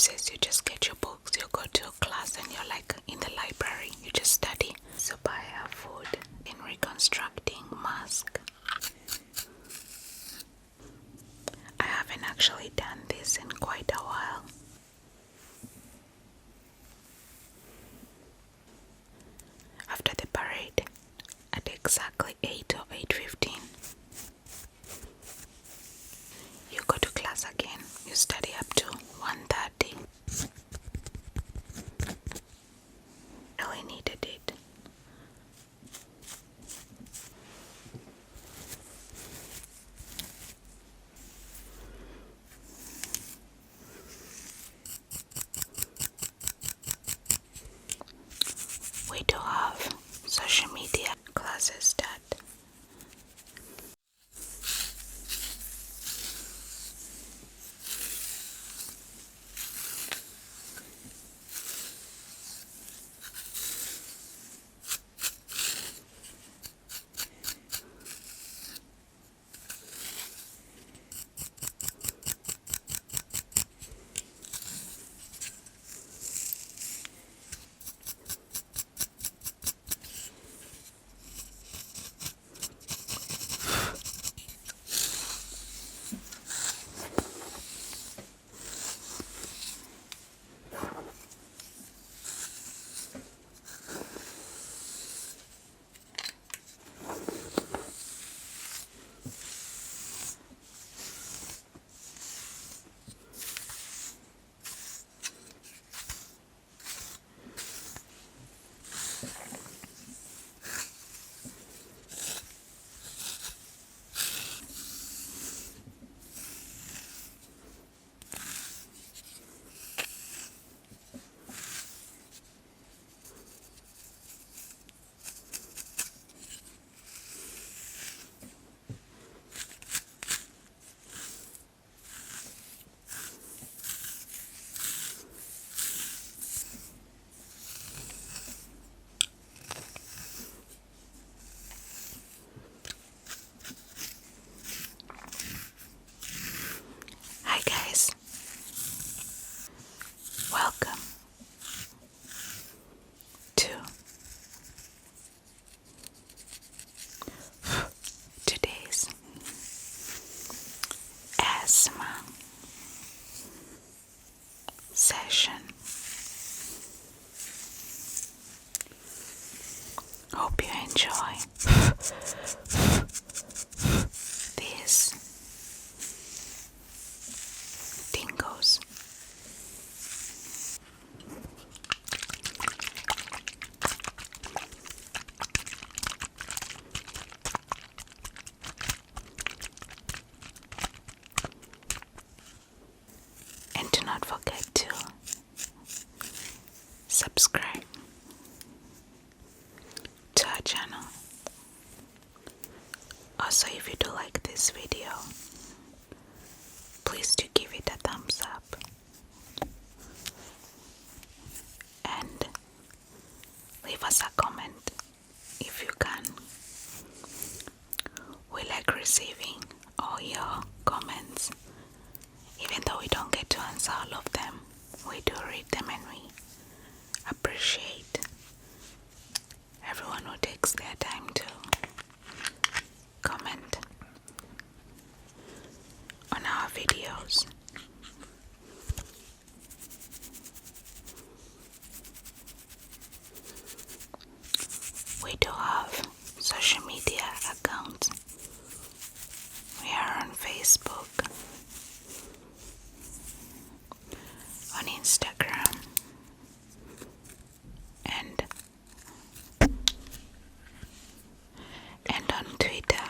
synopsis. You just get your books, you go to a class, and you're like in the library. You just study. So buy food in reconstructing mask. I haven't actually done this in quite a while. After the parade, at exactly 8 or 8:15, you go to class again. You study up to 1:30. Really needed it. We do have social media classes that Hi guys, welcome to today's asthma session. Hope you enjoy these tingles. And do not forget to subscribe to our channel. Also, if you do like this video, please do give it a thumbs up and leave us a comment if you can. We like receiving all your comments. Even though we don't get to answer all of them, we do read them and we appreciate everyone who takes their time to comment on our videos. We do have social media accounts. We are on Facebook, on Instagram, and on Twitter.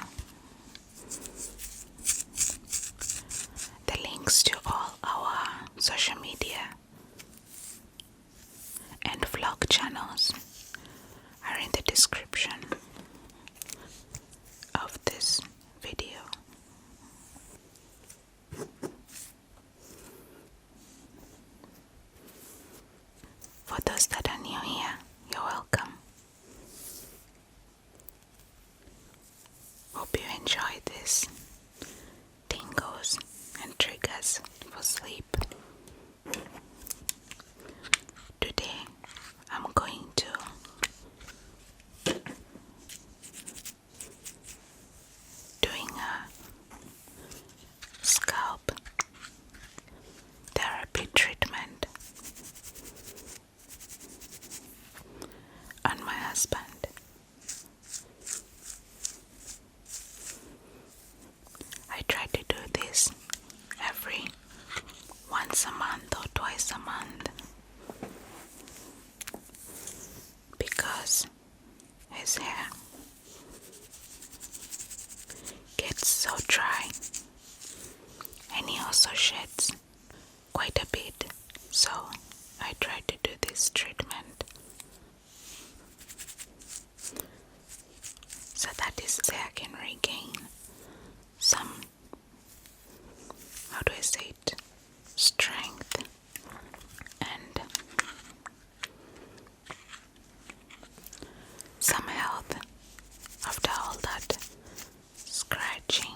The links to all our social media and vlog channels are in the description of this video. dry, and he also sheds quite a bit, so I try to do this treatment so that is so I can regain some, how do I say it, strength and some health after all that scratching.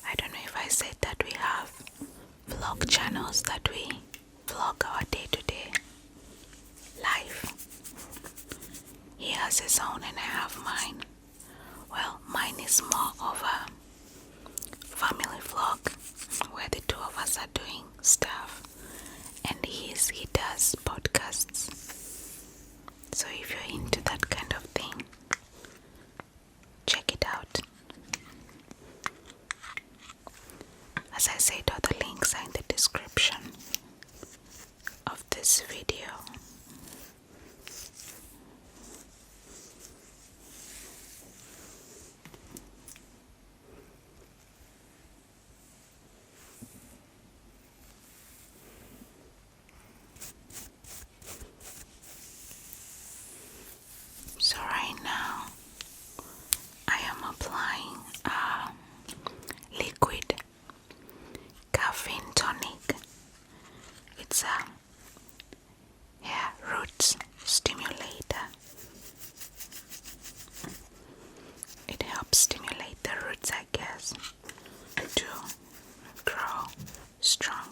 I don't know if I said that we have vlog channels that we vlog our day-to-day life. He has his own and I have mine. Well, mine is more of a family vlog where the two of us are doing stuff, and he does podcasts. So if you're into that kind of thing, check it out. As I said, all the links are in the description of this video. So right now, I am applying a liquid caffeine tonic. It's a hair roots stimulator. It helps stimulate the roots, I guess, to grow stronger.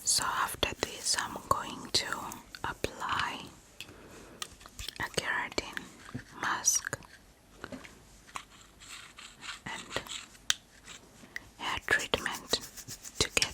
So after this, I'm going to apply a keratin mask and hair treatment together.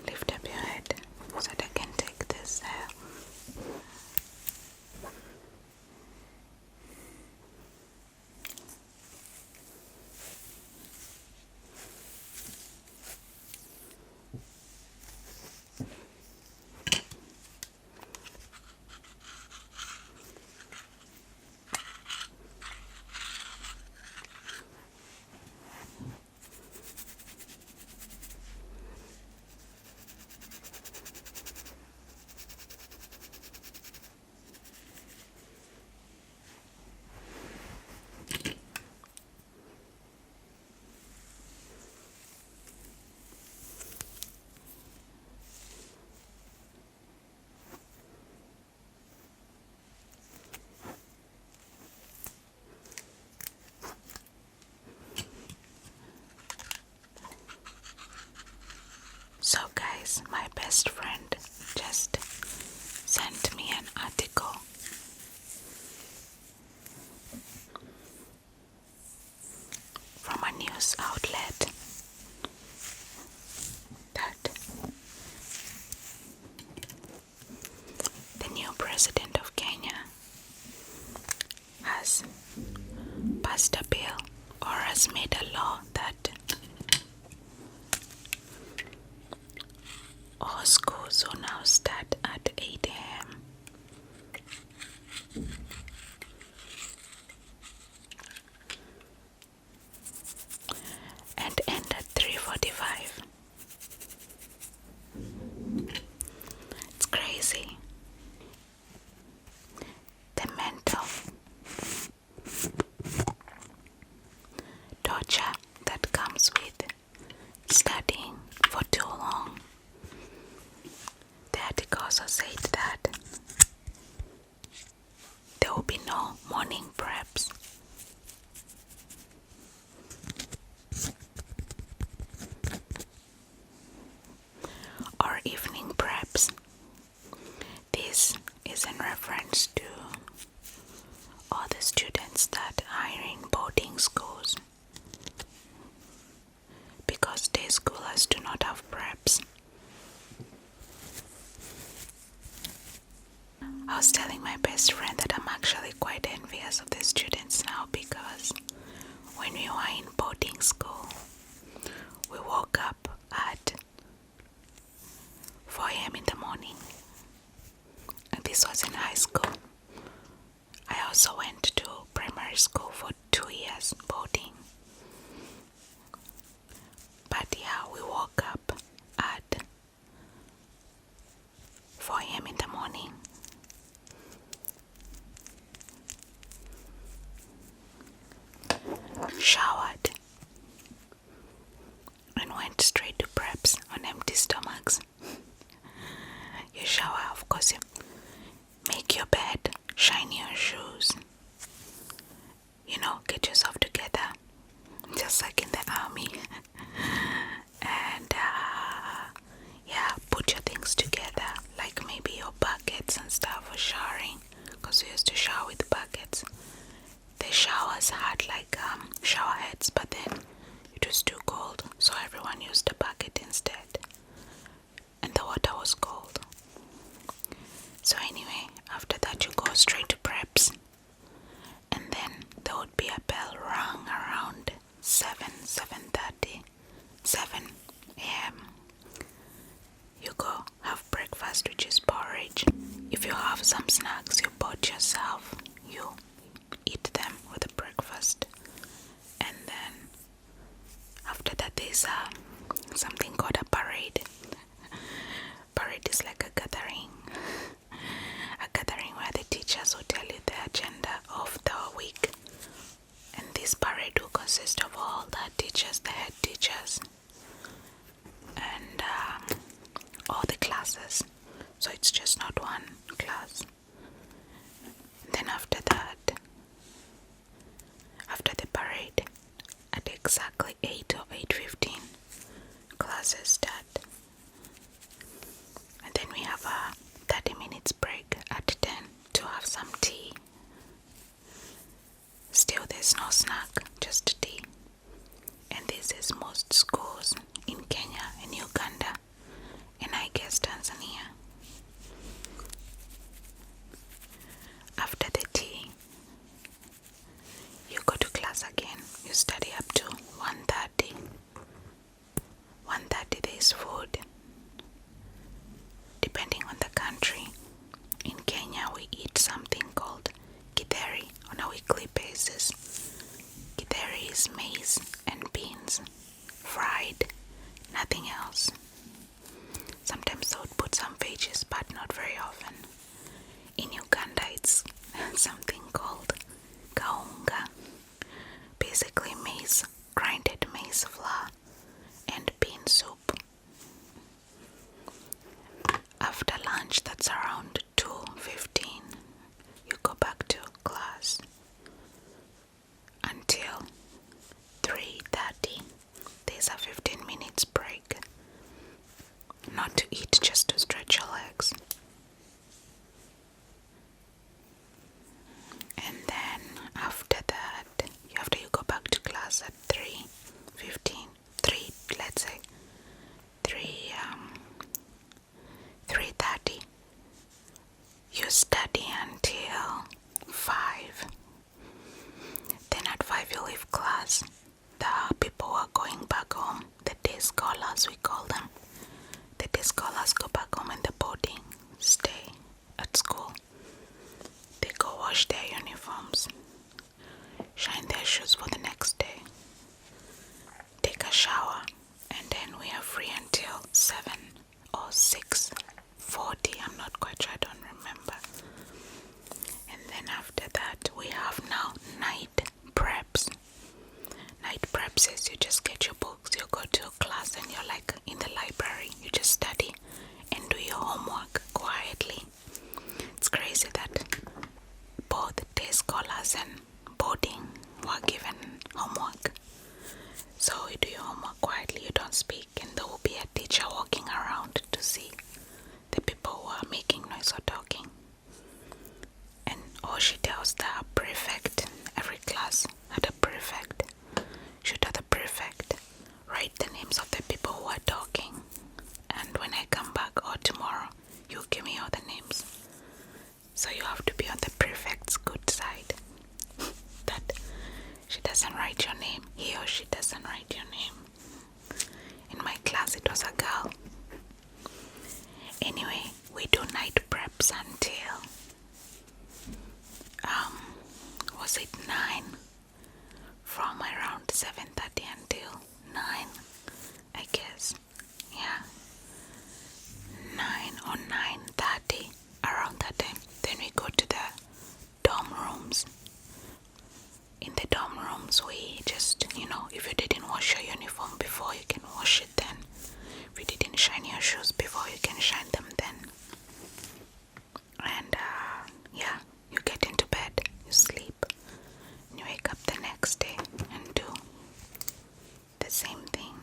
Lift up your head so that I can take this hair. So guys, my best friend just sent me an article from a news outlet that the new president of Kenya passed a bill or has made a law that all schools will now start at 8 a.m. and end at 3:45. It's crazy. The mental torture that comes with studying for too long. The article also said that there will be no morning preps. Or evening preps. This is in reference to all the students that are in boarding schools, because day schoolers do not have preps. I was telling my best friend that I'm actually quite envious of the students now, because when we were in boarding school, we woke up at 4 a.m. in the morning. And this was in high school. I also went to primary school for 2 years boarding. But yeah, we woke up at 4 a.m. in the morning. Showered and went straight to preps on empty stomachs. You shower, of course, you make your bed, shine your shoes, get yourself together, just like in the army. And put your things together, like maybe your buckets and stuff for showering, because we used to shower with buckets. The showers had like shower heads, but then it was too cold, so everyone used a bucket instead, and the water was cold. So anyway, after that you go straight to preps, and then there would be a bell rung around 7:30, 7 a.m. You go have breakfast, which is porridge. If you have some snacks you bought yourself, you eat them with the breakfast. And then after that there's something called a parade. Parade is like a gathering where the teachers will tell you the agenda of the week. And this parade will consist of all the teachers, the head teachers, and all the classes. So it's just not one class. Then after that, after the parade, at exactly 8 or 8:15, classes start. And then we have a 30 minutes break at 10 to have some tea. Still there's no snack, just tea. And this is most schools in Kenya and Uganda, and I guess Tanzania. After the tea, you go to class again. You study up to 1:30. 1:30 there is food, depending on the country. In Kenya we eat something called githeri on a weekly basis. Githeri is maize and beans, fried, nothing else. Sometimes they would put some veggies, but not very often. In Uganda it's something called kaunga, basically maize, grinded maize flour and bean soup. After lunch, that's around 2:15, you go back to class until 3:30. There's a 15 minutes break. Not to eat, just to stretch your legs. as we call them. The day scholars go back home and the boarding stay at school. They go wash their uniforms, shine their shoes for the next day, take a shower, and then we are free until 7 or 6:40. I'm not quite sure, I don't remember. And then after that, we have now night preps. Night preps is you just get your books, you go to a class, and you're like in the library. You just study and do your homework quietly. It's crazy that both day scholars and boarding were given homework. So you do your homework quietly, you don't speak, and there will be a teacher walking around to see the people who are making noise or talking. And all she tells the prefect, every class had a prefect. She tell the prefect, write the names of the people who are talking, and when I come back or tomorrow, you give me all the names. So you have to be on the prefect's good side. That she doesn't write your name, he or she doesn't write your name. In my class it was a girl. Anyway, we do night preps until was it 9? From around 7:30 until 9, I guess. Yeah, 9 or 9:30, around that time. Then we go to the dorm rooms. In the dorm rooms, we just, if you didn't wash your uniform before, you can wash it then. If you didn't shine your shoes before, you can shine them then. And yeah, you get into bed, you sleep, and you wake up the next day and do the same thing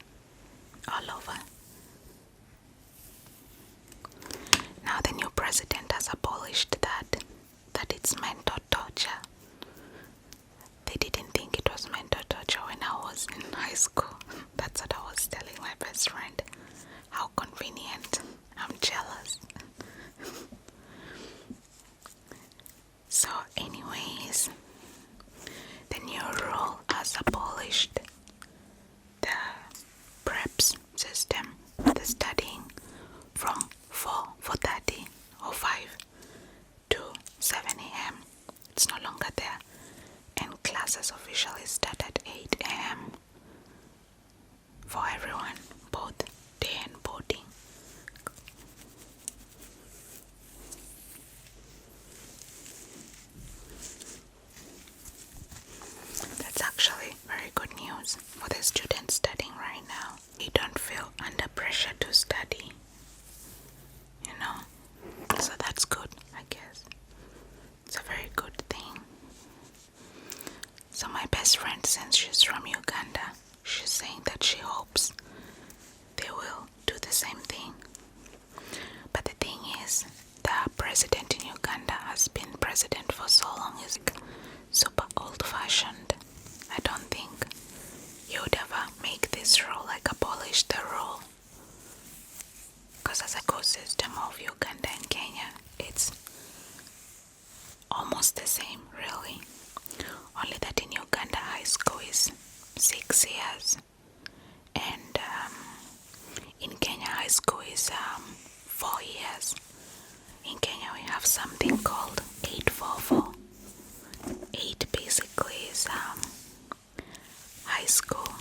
all over. Now the new president has abolished that it's mental torture. They didn't think it was mental torture when I was in high school. That's what I was telling my best friend. How convenient. I'm jealous. So anyways, the new rule has abolished the preps system, the studying from 4:30 or 5 to 7 a.m. It's no longer there, and classes officially start at 8 a.m. for everyone, both day and boarding. That's actually very good news for the students studying right now. You don't feel under pressure to study, so that's good, I guess. It's a very good thing. So my best friend, since she's from Uganda, she's saying that she hopes they will do the same thing. But the thing is, the president in Uganda has been president for so long, he's super old-fashioned. I don't think he would ever make this rule, like abolish the rule. Because as an ecosystem of Uganda and Kenya, it's almost the same, really. Only that in Uganda, high school is 6 years, and in Kenya, high school is 4 years. In Kenya, we have something called 844. 8 basically is high school.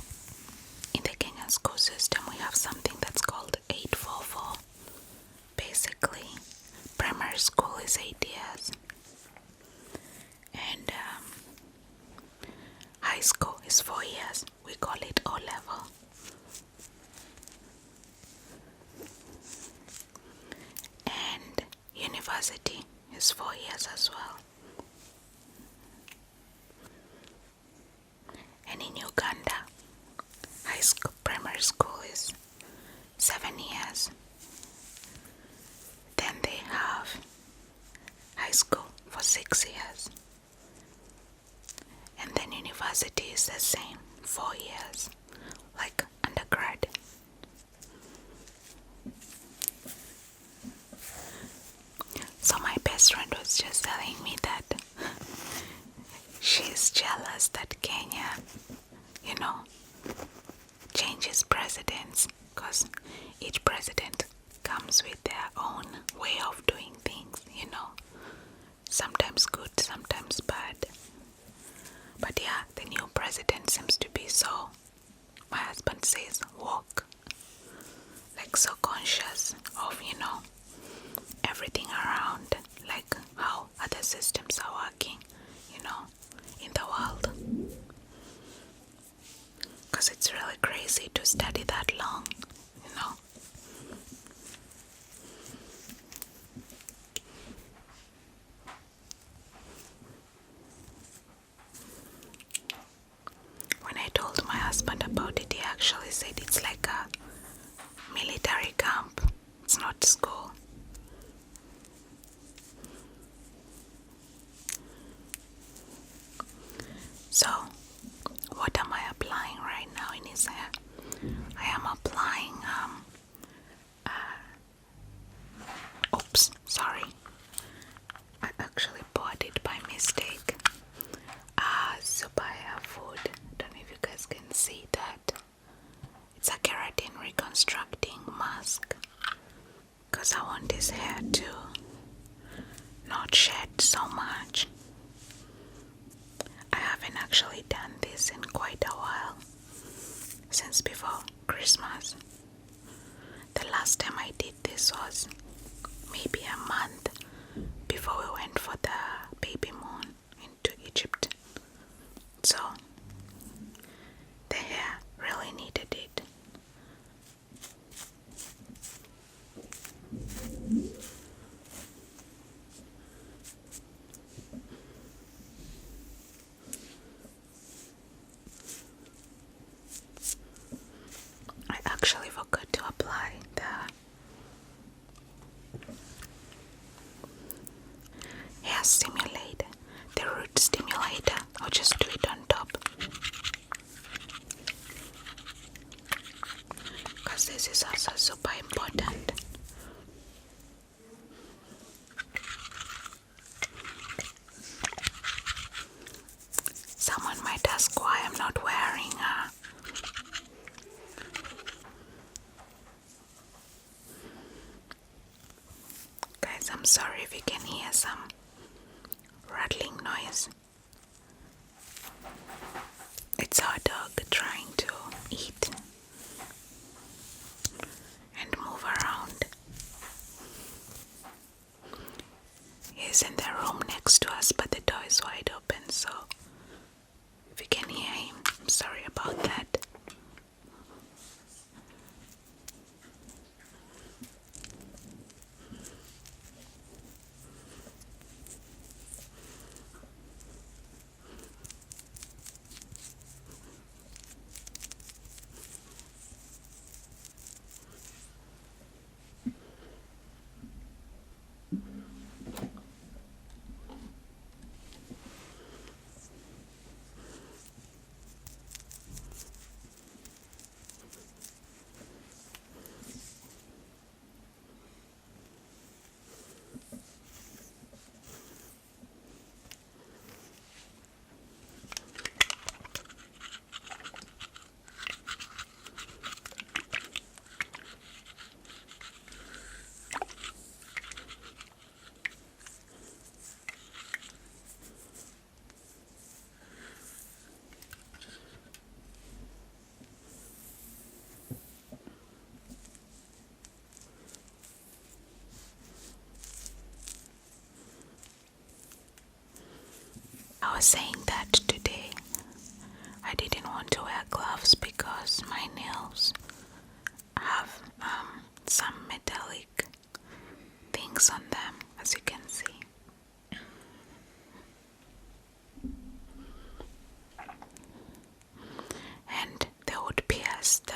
In the Kenyan school system, we have something that's called 844. Basically, primary school is 8 years, and high school is 4 years. We call it O-level. And university is 4 years as well. And in Uganda, high school, primary school is 7 years. Then they have high school for 6 years. And then university is the same, 4 years, like undergrad. So my best friend was just telling me that she's jealous that Kenya, changes presidents because each president comes with their own way of doing things, sometimes good, sometimes bad. But yeah, the new president seems to be so, my husband says, woke, like so conscious of, everything around, like how other systems are working, in the world. Because it's really crazy to study that long, When I told my husband about it, he actually said it's like a military camp. It's not school. So, what am I applying right now in his hair? I am applying, oops, sorry. I actually bought it by mistake. Subaya food. Don't know if you guys can see that. It's a keratin reconstructing mask. Because I want his hair to not shed so much. I haven't actually done this in quite a while, since before Christmas. The last time I did this was maybe a month before we went for the baby moon into Egypt. So the hair really needed it. I actually forgot to apply the hair stimulator, the root stimulator. I'll just do it on top, because this is also super important. Someone might ask why I'm not wearing Guys, I'm sorry if you can hear some rattling noise. It's our dog trying to eat and move around. He's in the room next to us, but the door is wide open, so if you can hear him, I'm sorry about that. I was saying that today I didn't want to wear gloves because my nails have some metallic things on them, as you can see. And they would pierce the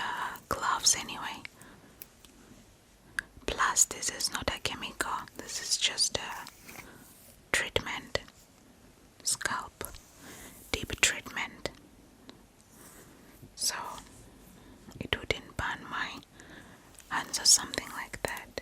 gloves anyway. Plus, this is not a chemical, this is just a treatment, scalp deep treatment, so it wouldn't burn my hands or something like that.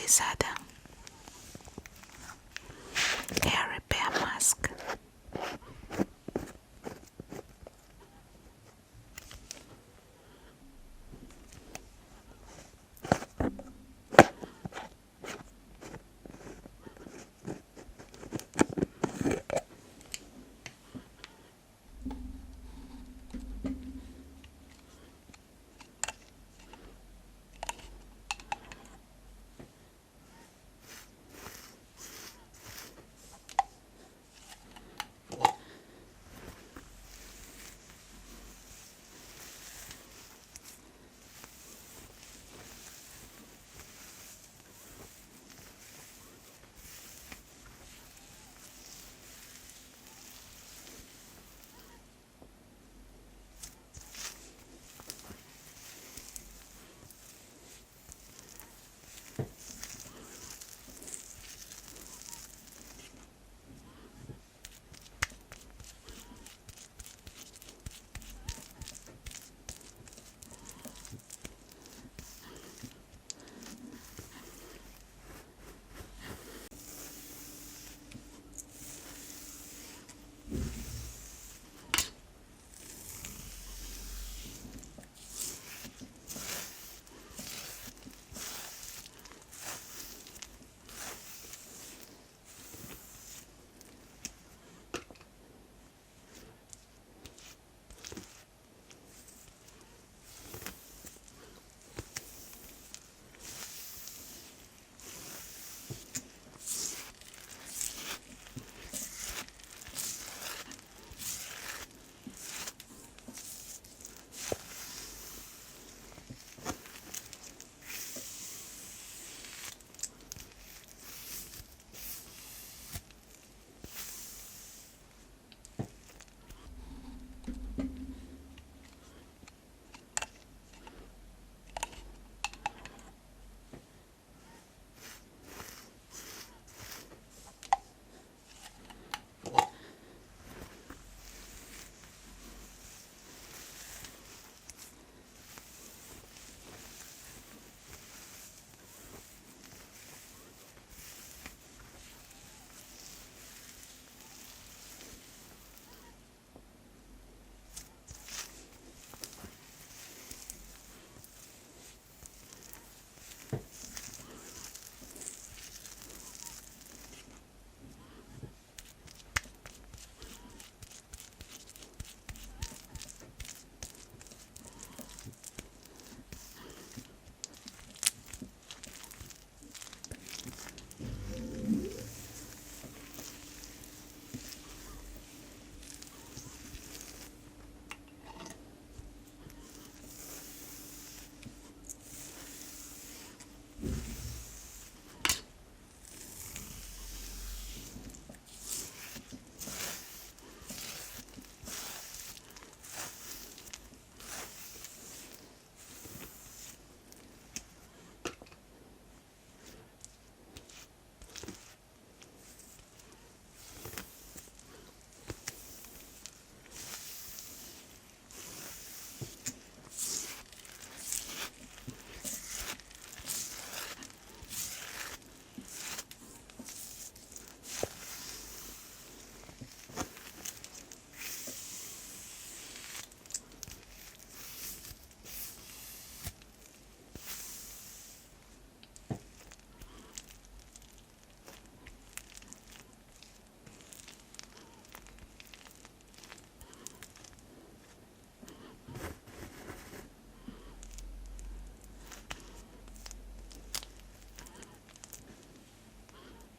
is Adam.